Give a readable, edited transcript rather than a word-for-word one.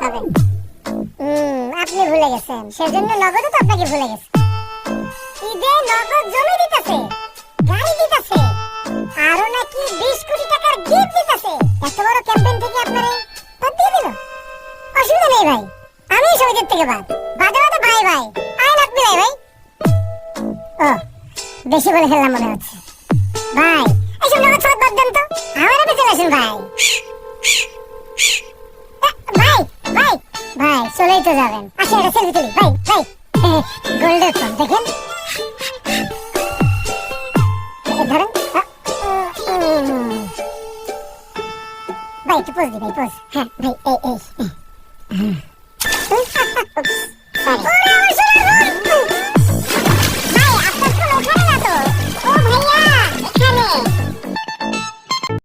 কবে? আপনি ভুলে গেছেন, সেজন্য নগদ তো আপনাকে ভুলে গেছে। ঈদে নগদ জমি দিতেছে, গাড়ি দিতেছে, আরো নাকি 20 কোটি টাকার গিফট দিতেছে। এত বড় ক্যাম্পেইন থেকে আপনারে বাদ দিয়ে দিল। অসুবিধা নেই ভাই, আমি সমিতির থেকে বাদ। বাদে বাদে ভাই ভাই আই লাভ মিলাই ভাই। ও বেশি বলে ফেললাম মনে হচ্ছে ভাই। এইসব নগদ সব বাদ দেন তো, আমার আপনি চলে আসুন ভাই। ভাই ভাই ভাই চলেই তো যাবেন, আসি একটা সেলফি তুলি ভাই। ভাই গোল্ডের ফোন দেখেন, ধরেন ভাই, একটু পোজ দি ভাই, পোজ। হ্যাঁ ভাই, এই এই সরি।